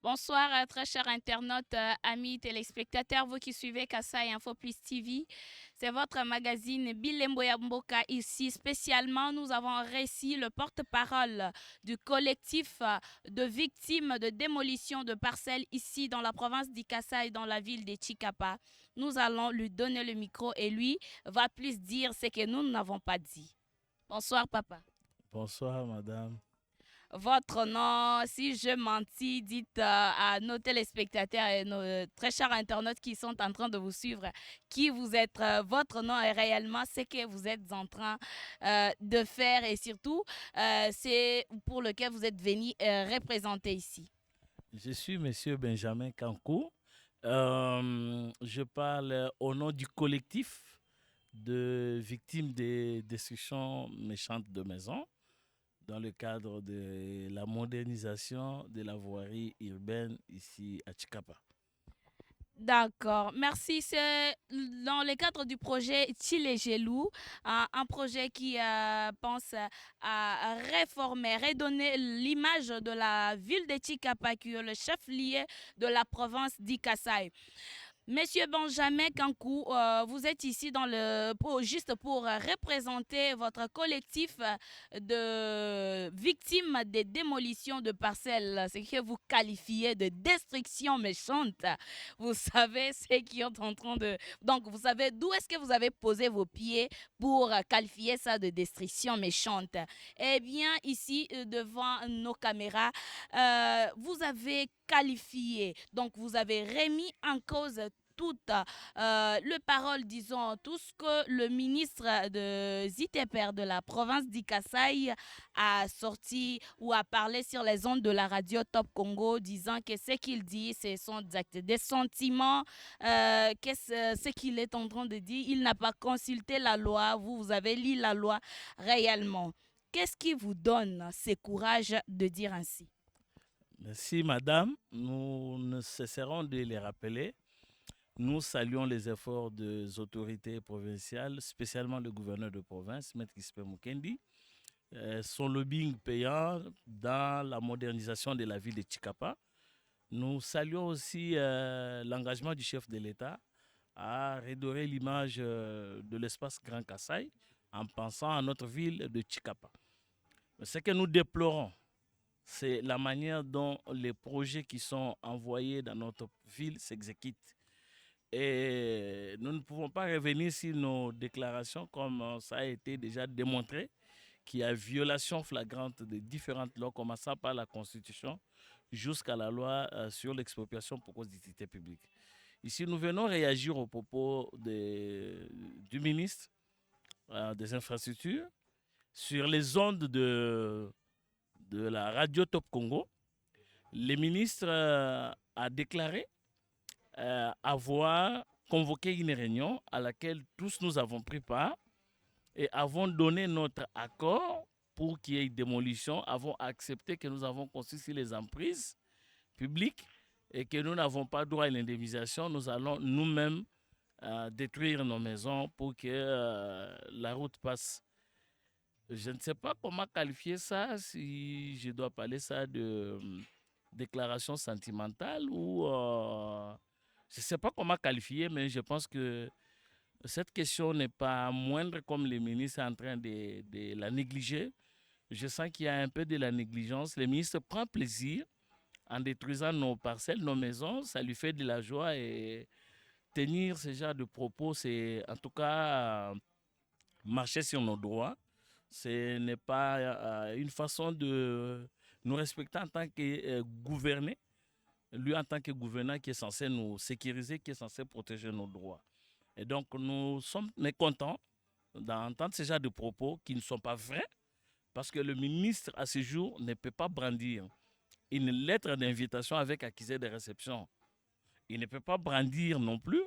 Bonsoir, très chers internautes, amis téléspectateurs, vous qui suivez Kassai Info Plus TV. C'est votre magazine Bilemboya Mboka ici. Spécialement, nous avons récit le porte-parole du collectif de victimes de démolition de parcelles ici dans la province d'Ikassai, dans la ville de Chikapa. Nous allons lui donner le micro et lui va plus dire ce que nous n'avons pas dit. Bonsoir, papa. Bonsoir, madame. Votre nom, si je mentis, dites à nos téléspectateurs et nos très chers internautes qui sont en train de vous suivre qui vous êtes, votre nom est réellement ce que vous êtes en train de faire et surtout c'est pour lequel vous êtes venu représenter ici. Je suis monsieur Benjamin Kankou. Je parle au nom du collectif de victimes des destructions méchantes de maisons dans le cadre de la modernisation de la voirie urbaine ici à Chikapa. D'accord, merci. C'est dans le cadre du projet Chile Gelou, un projet qui pense à réformer, redonner l'image de la ville de Chikapa, qui est le chef-lieu de la province d'Ikassai. Monsieur Benjamin Kankou, vous êtes ici juste pour représenter votre collectif de victimes des démolitions de parcelles, ce que vous qualifiez de destruction méchante. Vous savez ce qui est en train de... Donc, vous savez d'où est-ce que vous avez posé vos pieds pour qualifier ça de destruction méchante. Eh bien, ici, devant nos caméras, vous avez qualifié, donc vous avez remis en cause toute le parole, disons, tout ce que le ministre de Ziteper de la province d'Ikassai a sorti ou a parlé sur les ondes de la radio Top Congo, disant que ce qu'il dit, ce sont des sentiments, ce qu'il est en train de dire. Il n'a pas consulté la loi, vous avez lu la loi réellement. Qu'est-ce qui vous donne ce courage de dire ainsi? Merci, madame. Nous ne cesserons de les rappeler. Nous saluons les efforts des autorités provinciales, spécialement le gouverneur de province, Maître Ispe Mukendi, son lobbying payant dans la modernisation de la ville de Chikapa. Nous saluons aussi l'engagement du chef de l'État à redorer l'image de l'espace Grand Kassai en pensant à notre ville de Chikapa. Ce que nous déplorons, c'est la manière dont les projets qui sont envoyés dans notre ville s'exécutent. Et nous ne pouvons pas revenir sur nos déclarations comme ça a été déjà démontré, qu'il y a violation flagrante de différentes lois, commençant par la Constitution jusqu'à la loi sur l'expropriation pour cause d'utilité publique. Ici, nous venons réagir aux propos du ministre des Infrastructures sur les ondes de la radio Top Congo. Le ministre a déclaré avoir convoqué une réunion à laquelle tous nous avons pris part et avons donné notre accord pour qu'il y ait démolition, avons accepté que nous avons construit sur les emprises publiques et que nous n'avons pas droit à l'indemnisation. Nous allons nous-mêmes détruire nos maisons pour que la route passe. Je ne sais pas comment qualifier ça, si je dois parler ça de déclaration sentimentale ou... je ne sais pas comment qualifier, mais je pense que cette question n'est pas moindre comme le ministre est en train de la négliger. Je sens qu'il y a un peu de la négligence. Le ministre prend plaisir en détruisant nos parcelles, nos maisons. Ça lui fait de la joie et tenir ce genre de propos, c'est en tout cas marcher sur nos droits. Ce n'est pas une façon de nous respecter en tant que gouvernés. Lui, en tant que gouvernant qui est censé nous sécuriser, qui est censé protéger nos droits. Et donc, nous sommes mécontents d'entendre ce genre de propos qui ne sont pas vrais, parce que le ministre, à ce jour, ne peut pas brandir une lettre d'invitation avec accusé de réception. Il ne peut pas brandir non plus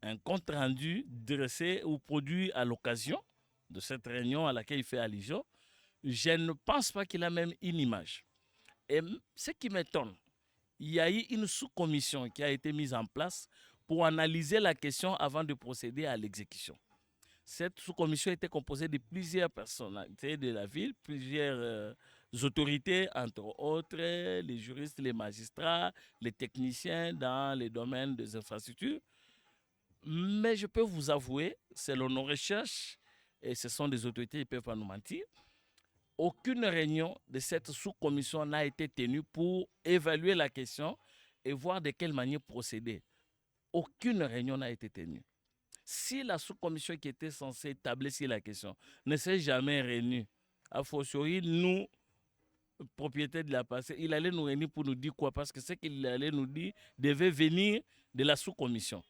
un compte rendu dressé ou produit à l'occasion de cette réunion à laquelle il fait allusion. Je ne pense pas qu'il a même une image. Et ce qui m'étonne, il y a eu une sous-commission qui a été mise en place pour analyser la question avant de procéder à l'exécution. Cette sous-commission était composée de plusieurs personnalités de la ville, plusieurs autorités, entre autres les juristes, les magistrats, les techniciens dans les domaines des infrastructures. Mais je peux vous avouer, selon nos recherches, et ce sont des autorités, ils ne peuvent pas nous mentir, aucune réunion de cette sous-commission n'a été tenue pour évaluer la question et voir de quelle manière procéder. Aucune réunion n'a été tenue. Si la sous-commission qui était censée tabler sur la question ne s'est jamais réunie, a fortiori, nous, propriétaires de la parcelle, il allait nous réunir pour nous dire quoi? Parce que ce qu'il allait nous dire devait venir de la sous-commission.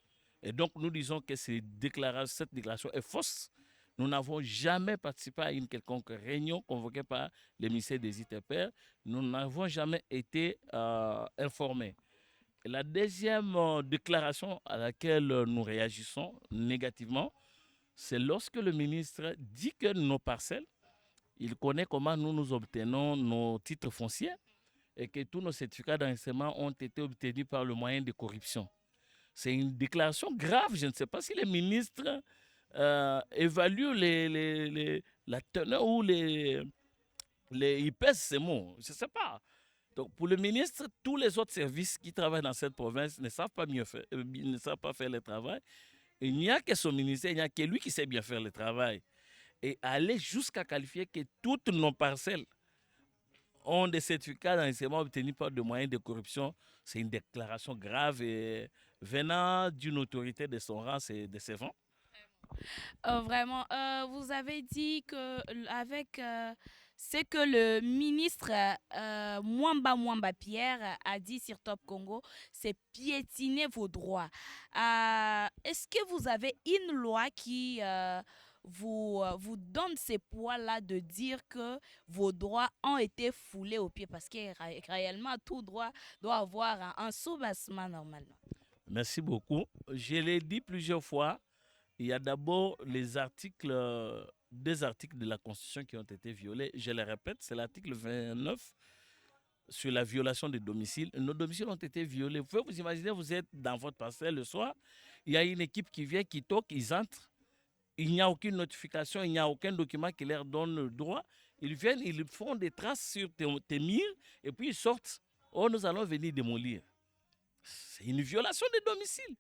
Et donc, nous disons que cette déclaration est fausse. Nous n'avons jamais participé à une quelconque réunion convoquée par le ministère des ITPR. Nous n'avons jamais été informés. Et la deuxième déclaration à laquelle nous réagissons négativement, c'est lorsque le ministre dit que nos parcelles, il connaît comment nous obtenons nos titres fonciers et que tous nos certificats d'enregistrement ont été obtenus par le moyen de corruption. C'est une déclaration grave. Je ne sais pas si les ministres évaluent la teneur ou ils pèsent ces mots. Je ne sais pas. Donc, pour le ministre, tous les autres services qui travaillent dans cette province ne savent pas mieux faire, ne savent pas faire le travail. Il n'y a que son ministère, il n'y a que lui qui sait bien faire le travail. Et aller jusqu'à qualifier que toutes nos parcelles ont des certificats d'enregistrement obtenus par des moyens de corruption, c'est une déclaration grave et venant d'une autorité de son rang, c'est décevant. Vraiment, vous avez dit que avec ce que le ministre Mwamba Pierre a dit sur Top Congo, c'est piétiner vos droits. Est-ce que vous avez une loi qui vous donne ces poids-là de dire que vos droits ont été foulés aux pieds? Parce que réellement, tout droit doit avoir un soubassement normalement. Merci beaucoup. Je l'ai dit plusieurs fois. Il y a d'abord les articles, deux articles de la Constitution qui ont été violés. Je les répète, c'est l'article 29 sur la violation des domiciles. Nos domiciles ont été violés. Vous pouvez vous imaginer, vous êtes dans votre parcelle le soir, il y a une équipe qui vient, qui toque, ils entrent. Il n'y a aucune notification, il n'y a aucun document qui leur donne le droit. Ils viennent, ils font des traces sur tes murs et puis ils sortent. Oh, nous allons venir démolir. C'est une violation des domiciles.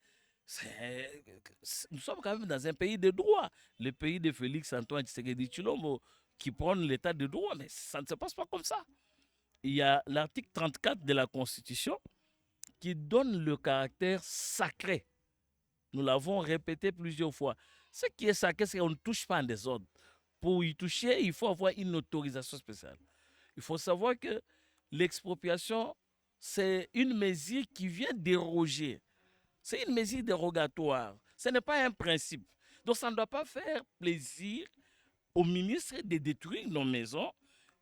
Nous sommes quand même dans un pays de droit, le pays de Félix Antoine Tshisekedi Tshilombo, qui prône l'état de droit, mais ça ne se passe pas comme ça. Il y a l'article 34 de la Constitution qui donne le caractère sacré. Nous l'avons répété plusieurs fois. Ce qui est sacré, c'est qu'on ne touche pas en désordre. Pour y toucher, il faut avoir une autorisation spéciale. Il faut savoir que l'expropriation, c'est une mesure qui vient déroger. C'est une mesure dérogatoire. Ce n'est pas un principe. Donc ça ne doit pas faire plaisir au ministre de détruire nos maisons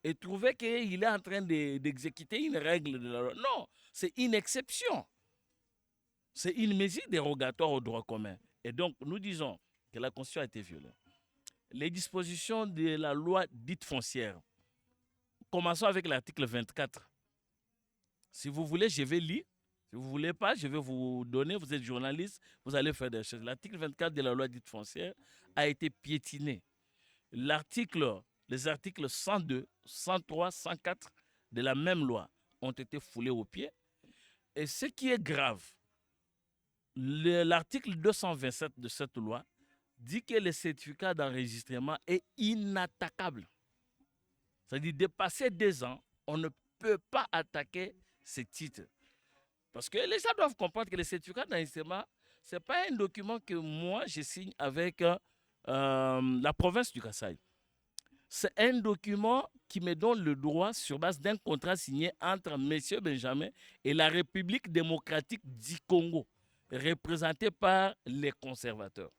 et trouver qu'il est en train d'exécuter une règle de la loi. Non, c'est une exception. C'est une mesure dérogatoire au droit commun. Et donc nous disons que la Constitution a été violée. Les dispositions de la loi dite foncière. Commençons avec l'article 24. Si vous voulez, je vais lire. Si vous ne voulez pas, je vais vous donner, vous êtes journaliste, vous allez faire des recherches. L'article 24 de la loi dite foncière a été piétiné. Les articles 102, 103, 104 de la même loi ont été foulés aux pieds. Et ce qui est grave, l'article 227 de cette loi dit que le certificat d'enregistrement est inattaquable. C'est-à-dire, dépasser 2 ans, on ne peut pas attaquer ces titres. Parce que les gens doivent comprendre que le certificat d'enregistrement, ce n'est pas un document que moi, je signe avec la province du Kasaï. C'est un document qui me donne le droit, sur base d'un contrat signé entre M. Benjamin et la République démocratique du Congo, représenté par les conservateurs.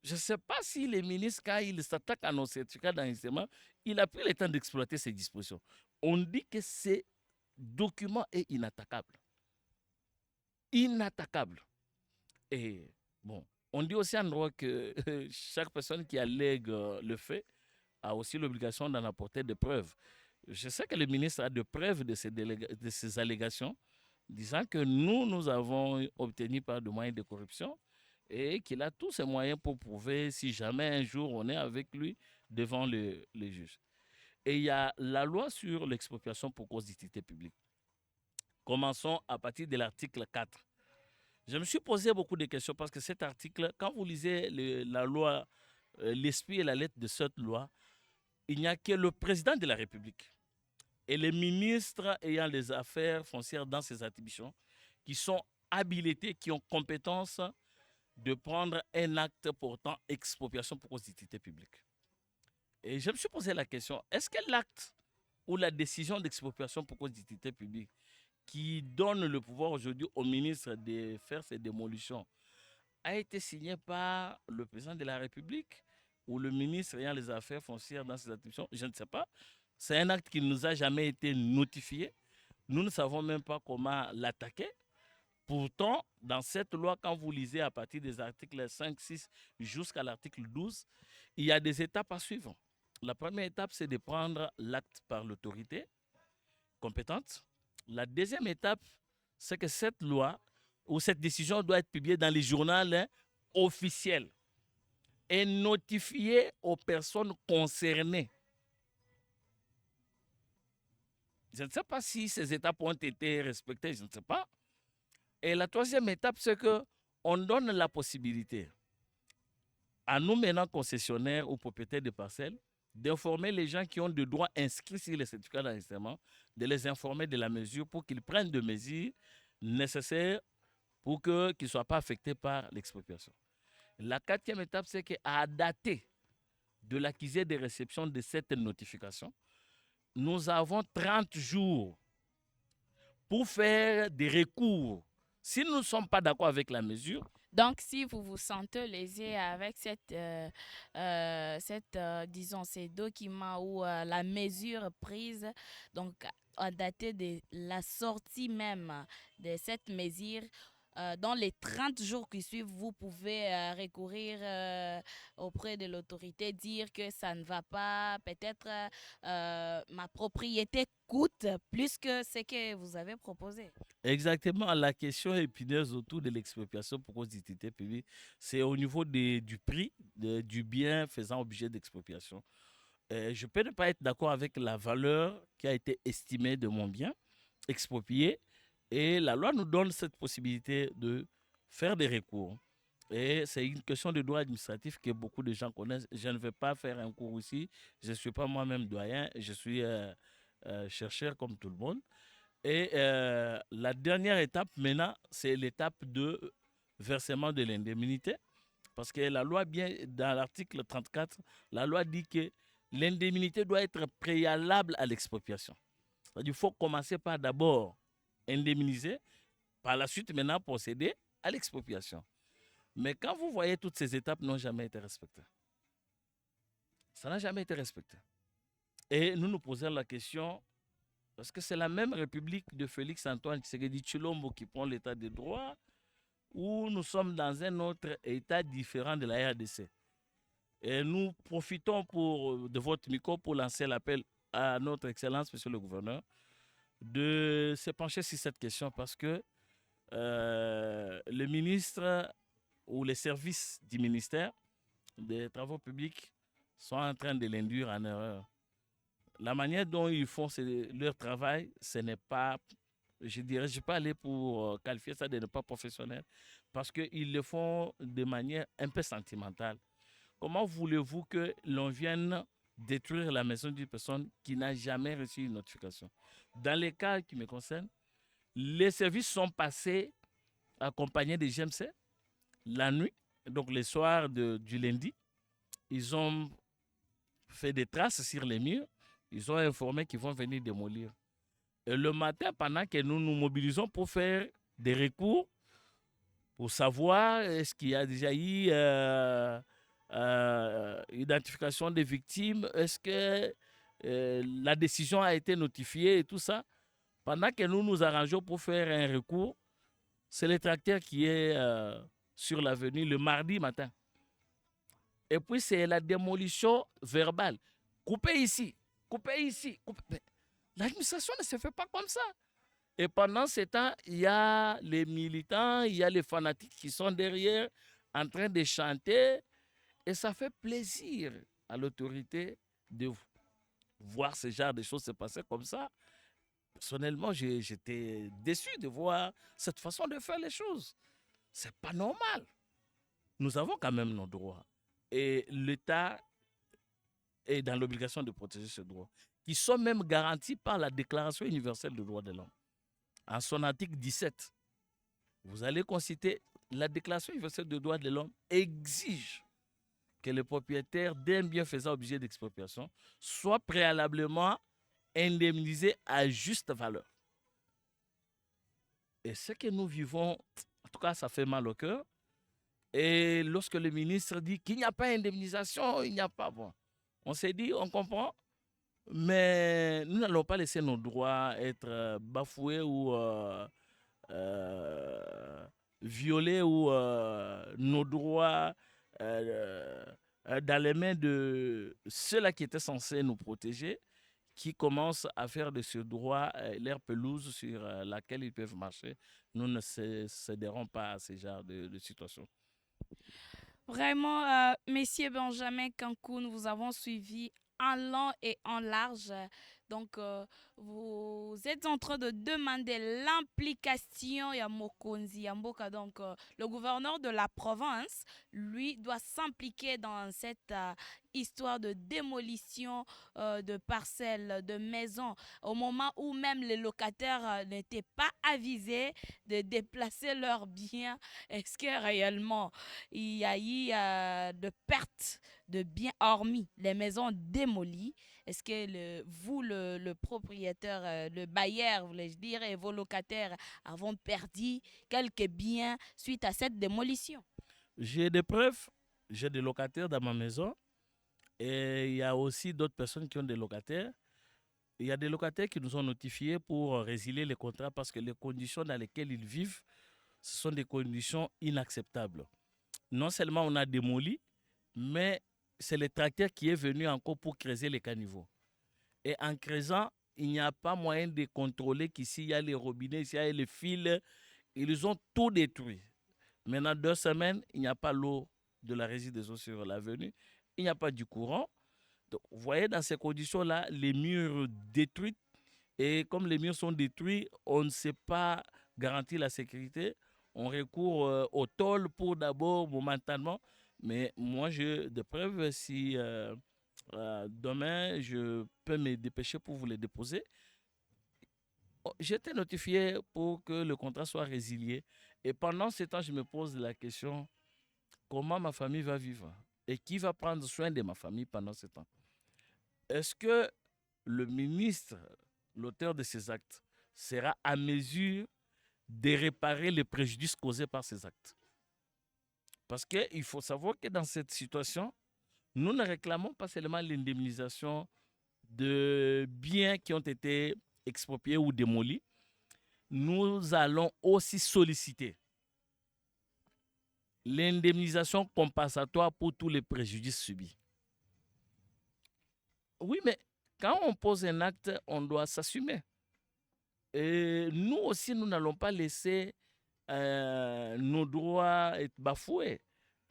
Je ne sais pas si les ministres, quand ils s'attaquent à nos certificats d'enregistrement, il a pris le temps d'exploiter ces dispositions. On dit que ce document est inattaquable. Inattaquable. Et bon, on dit aussi en droit que chaque personne qui allègue le fait a aussi l'obligation d'en apporter des preuves. Je sais que le ministre a des preuves de ces allégations, disant que nous avons obtenu par des moyens de corruption et qu'il a tous ces moyens pour prouver si jamais un jour on est avec lui devant le juge. Et il y a la loi sur l'expropriation pour cause d'utilité publique. Commençons à partir de l'article 4. Je me suis posé beaucoup de questions parce que cet article, quand vous lisez la loi, l'esprit et la lettre de cette loi, il n'y a que le président de la République et les ministres ayant les affaires foncières dans ses attributions qui sont habilités, qui ont compétence de prendre un acte portant expropriation pour cause d'utilité publique. Et je me suis posé la question, est-ce que l'acte ou la décision d'expropriation pour cause d'utilité publique qui donne le pouvoir aujourd'hui au ministre de faire ces démolitions a été signé par le président de la République ou le ministre ayant les affaires foncières dans ses attributions? Je ne sais pas. C'est un acte qui ne nous a jamais été notifié. Nous ne savons même pas comment l'attaquer. Pourtant, dans cette loi, quand vous lisez à partir des articles 5, 6 jusqu'à l'article 12, il y a des étapes à suivre. La première étape, c'est de prendre l'acte par l'autorité compétente. La deuxième étape, c'est que cette loi ou cette décision doit être publiée dans les journaux officiels et notifiée aux personnes concernées. Je ne sais pas si ces étapes ont été respectées, je ne sais pas. Et la troisième étape, c'est qu'on donne la possibilité à nous maintenant concessionnaires ou propriétaires de parcelles d'informer les gens qui ont des droits inscrits sur les certificats d'enregistrement, de les informer de la mesure pour qu'ils prennent des mesures nécessaires pour qu'ils ne soient pas affectés par l'expropriation. La quatrième étape, c'est qu'à dater de l'accusé de réception de cette notification, nous avons 30 jours pour faire des recours. Si nous ne sommes pas d'accord avec la mesure, Donc, si vous vous sentez lésé avec disons, ces documents ou la mesure prise, donc à dater de la sortie même de cette mesure, dans les 30 jours qui suivent, vous pouvez recourir auprès de l'autorité, dire que ça ne va pas, peut-être ma propriété coûte plus que ce que vous avez proposé. exactement, la question épineuse autour de l'expropriation pour cause d'utilité publique, c'est au niveau du prix du bien faisant objet d'expropriation. Je peux ne pas être d'accord avec la valeur qui a été estimée de mon bien exproprié, et la loi nous donne cette possibilité de faire des recours. Et c'est une question de droit administratif que beaucoup de gens connaissent. Je ne vais pas faire un cours ici. Je ne suis pas moi-même doyen. Je suis chercheur comme tout le monde. Et la dernière étape maintenant, c'est l'étape de versement de l'indemnité. Parce que la loi, bien dans l'article 34, la loi dit que l'indemnité doit être préalable à l'expropriation. Il faut commencer par d'abord indemniser, par la suite maintenant procéder à l'expropriation. Mais quand vous voyez toutes ces étapes n'ont jamais été respectées. Ça n'a jamais été respecté. Et nous nous posons la question, parce que c'est la même République de Félix-Antoine Tshisekedi Tshilombo qui prend l'état de droit, ou nous sommes dans un autre état différent de la RDC. Et nous profitons de votre micro pour lancer l'appel à notre Excellence, Monsieur le Gouverneur, de se pencher sur cette question parce que le ministre ou les services du ministère des Travaux publics sont en train de l'induire en erreur. La manière dont ils font leur travail, ce n'est pas, je dirais, je ne vais pas aller pour qualifier ça de ne pas professionnel, parce qu'ils le font de manière un peu sentimentale. Comment voulez-vous que l'on vienne détruire la maison d'une personne qui n'a jamais reçu une notification? Dans les cas qui me concernent, les services sont passés accompagnés des GMC la nuit, donc le soir du lundi. Ils ont fait des traces sur les murs. Ils ont informé qu'ils vont venir démolir. Et le matin, pendant que nous nous mobilisons pour faire des recours, pour savoir est-ce qu'il y a déjà eu identification des victimes, est-ce que la décision a été notifiée et tout ça, pendant que nous nous arrangeons pour faire un recours, c'est le tracteur qui est sur l'avenue le mardi matin. Et puis c'est la démolition verbale. Coupez ici, coupez ici. Coupez. L'administration ne se fait pas comme ça. Et pendant ce temps, il y a les militants, il y a les fanatiques qui sont derrière en train de chanter. Et ça fait plaisir à l'autorité de vous. voir ce genre de choses se passer comme ça. Personnellement, j'étais déçu de voir cette façon de faire les choses. C'est pas normal. Nous avons quand même nos droits. Et l'État est dans l'obligation de protéger ces droits, qui sont même garantis par la Déclaration universelle des droits de l'homme. En son article 17, vous allez constater la Déclaration universelle des droits de l'homme exige que le propriétaire d'un bien faisant objet d'expropriation soit préalablement indemnisé à juste valeur. Et ce que nous vivons, en tout cas, ça fait mal au cœur. Et lorsque le ministre dit qu'il n'y a pas d'indemnisation, il n'y a pas... Bon, on s'est dit, on comprend, mais nous n'allons pas laisser nos droits être bafoués ou violés ou nos droits dans les mains de ceux-là qui étaient censés nous protéger, qui commencent à faire de ce droit leur pelouse sur laquelle ils peuvent marcher. Nous ne céderons pas à ce genre de situation. Vraiment, Messieurs Benjamin Cancun, vous avons suivi en long et en large. Donc, vous êtes en train de demander l'implication ya Mokonzi Yamboka. Donc, le gouverneur de la province, lui, doit s'impliquer dans cette histoire de démolition de parcelles, de maisons, au moment où même les locataires n'étaient pas avisés de déplacer leurs biens. Est-ce que réellement il y a eu de pertes de biens hormis les maisons démolies? Est-ce que vous, le propriétaire, le bailleur, voulais-je dire, et vos locataires avons perdu quelques biens suite à cette démolition? J'ai des preuves, j'ai des locataires dans ma maison et il y a aussi d'autres personnes qui ont des locataires. Il y a des locataires qui nous ont notifiés pour résilier les contrats parce que les conditions dans lesquelles ils vivent, ce sont des conditions inacceptables. Non seulement on a démoli, mais c'est le tracteur qui est venu encore pour creuser les caniveaux. Et en creusant, il n'y a pas moyen de contrôler qu'ici, il y a les robinets, ici, il y a les fils. Ils ont tout détruit. Maintenant, 2 semaines, il n'y a pas l'eau de la régie des eaux sur l'avenue. Il n'y a pas du courant. Donc, vous voyez, dans ces conditions-là, les murs détruits. Et comme les murs sont détruits, on ne sait pas garantir la sécurité. On recourt au tôle pour d'abord, momentanément. Mais moi, j'ai des preuves. Si demain, je peux me dépêcher pour vous les déposer. J'étais notifié pour que le contrat soit résilié. Et pendant ce temps, je me pose la question, comment ma famille va vivre? Et qui va prendre soin de ma famille pendant ce temps? Est-ce que le ministre, l'auteur de ces actes, sera à mesure de réparer les préjudices causés par ces actes? Parce qu'il faut savoir que dans cette situation, nous ne réclamons pas seulement l'indemnisation de biens qui ont été expropriés ou démolis. Nous allons aussi solliciter l'indemnisation compensatoire pour tous les préjudices subis. Oui, mais quand on pose un acte, on doit s'assumer. Et nous aussi, nous n'allons pas laisser nos droits être bafoués.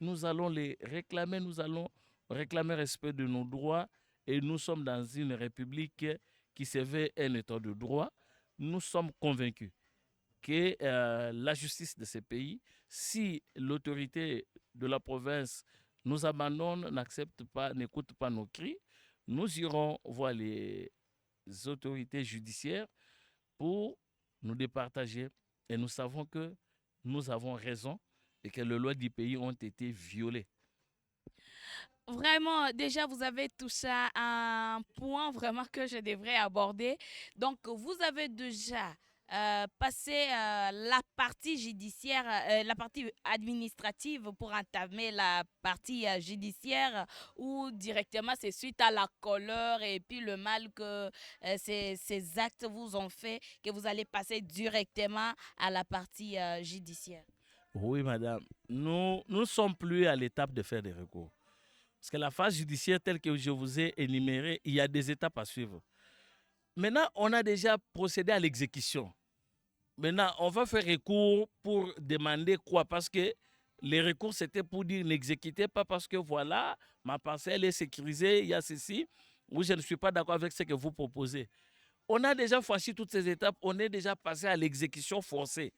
Nous allons les réclamer, nous allons réclamer respect de nos droits. Et nous sommes dans une république qui se veut un état de droit. Nous sommes convaincus que la justice de ce pays, si l'autorité de la province nous abandonne, n'accepte pas, n'écoute pas nos cris, nous irons voir les autorités judiciaires pour nous départager. Et nous savons que nous avons raison et que les lois du pays ont été violées. Vraiment, déjà, vous avez touché à un point vraiment que je devrais aborder. Donc, vous avez déjà passé la partie judiciaire, la partie administrative pour entamer la partie judiciaire ou directement c'est suite à la colère et puis le mal que ces actes vous ont fait que vous allez passer directement à la partie judiciaire. Oui, madame. Nous ne sommes plus à l'étape de faire des recours. Parce que la phase judiciaire telle que je vous ai énumérée, il y a des étapes à suivre. Maintenant, on a déjà procédé à l'exécution. Maintenant, on va faire recours pour demander quoi? Parce que les recours, c'était pour dire n'exécutez pas parce que voilà, ma parcelle est sécurisée, il y a ceci. ou je ne suis pas d'accord avec ce que vous proposez. On a déjà franchi toutes ces étapes, on est déjà passé à l'exécution forcée.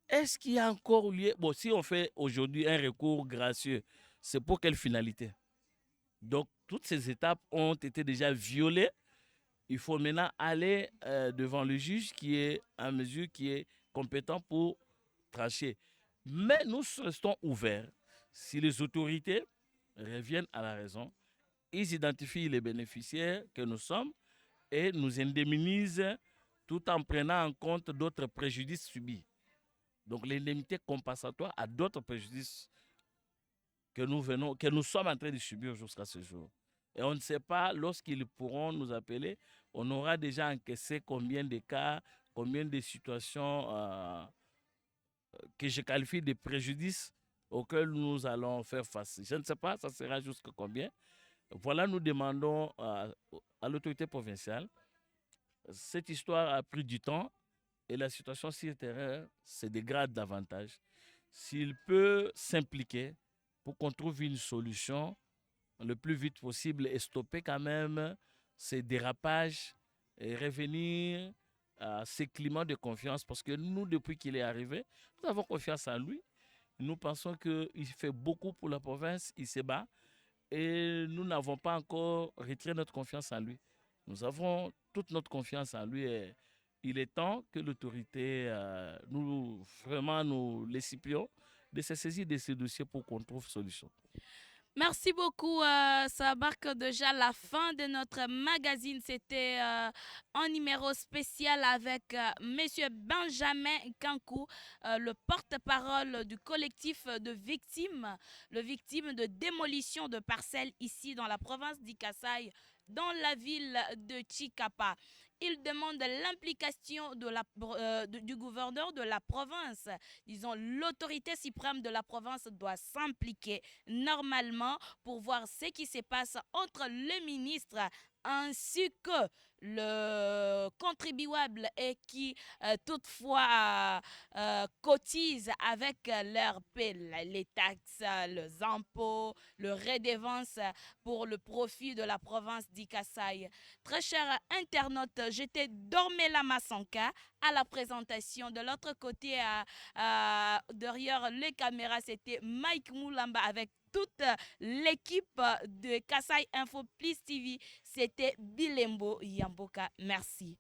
Est-ce qu'il y a encore lieu? Bon, si on fait aujourd'hui un recours gracieux, c'est pour quelle finalité? Donc, toutes ces étapes ont été déjà violées. Il faut maintenant aller devant le juge qui est en mesure, qui est compétent pour trancher. Mais nous restons ouverts. Si les autorités reviennent à la raison, ils identifient les bénéficiaires que nous sommes et nous indemnisent tout en prenant en compte d'autres préjudices subis. Donc l'indemnité compensatoire à d'autres préjudices que nous sommes en train de subir jusqu'à ce jour. Et on ne sait pas, lorsqu'ils pourront nous appeler, on aura déjà encaissé combien de cas, combien de situations que je qualifie de préjudices auxquels nous allons faire face. Je ne sais pas, ça sera jusqu'à combien. Voilà, nous demandons à l'autorité provinciale. Cette histoire a pris du temps et la situation sur le terrain se dégrade davantage. S'il peut s'impliquer pour qu'on trouve une solution le plus vite possible et stopper quand même ces dérapages et revenir à ces climats de confiance, parce que nous, depuis qu'il est arrivé, nous avons confiance en lui. Nous pensons qu'il fait beaucoup pour la province, il se bat et nous n'avons pas encore retiré notre confiance en lui. Nous avons toute notre confiance en lui et il est temps que l'autorité, vraiment nous les supplions de se saisir de ces dossiers pour qu'on trouve solution. Merci beaucoup. Ça marque déjà la fin de notre magazine. C'était un numéro spécial avec Monsieur Benjamin Kankou, le porte-parole du collectif de victimes, le victime de démolition de parcelles ici dans la province d'Ikasaï, dans la ville de Chikapa. Il demande l'implication du gouverneur de la province. Disons, l'autorité suprême de la province doit s'impliquer normalement pour voir ce qui se passe entre le ministre ainsi que le contribuable et qui toutefois cotisent avec leur paie les taxes, les impôts, le redevance pour le profit de la province d'Ikasaï. Très chers internautes, j'étais Dormela Massanka à la présentation. De l'autre côté, derrière les caméras, c'était Mike Moulamba avec toute l'équipe de Kasai Info Plus TV. C'était Bilembo Yamboka. Merci.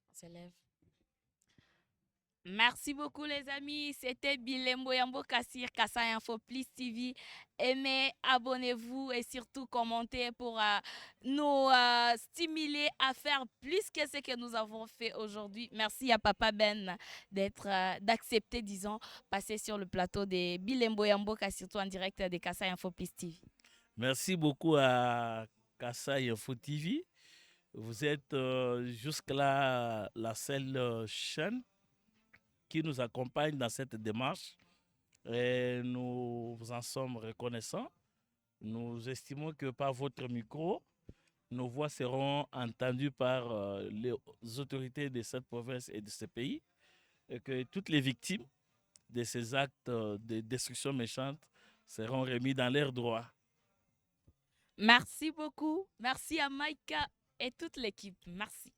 On se lève. Merci beaucoup les amis, c'était Bilembo Yambo Kassir, Kasai Info Plus TV. Aimez, abonnez-vous et surtout commentez pour nous stimuler à faire plus que ce que nous avons fait aujourd'hui. Merci à Papa Ben d'accepter, disons, passer sur le plateau de Bilembo Yambo Kassir, surtout en direct de Kasai Info Plus TV. Merci beaucoup à Kasai Info TV. Vous êtes jusque-là la seule chaîne qui nous accompagne dans cette démarche et nous vous en sommes reconnaissants. Nous estimons que par votre micro, nos voix seront entendues par les autorités de cette province et de ce pays et que toutes les victimes de ces actes de destruction méchante seront remis dans leurs droits. Merci beaucoup. Merci à Maïka et toute l'équipe. Merci.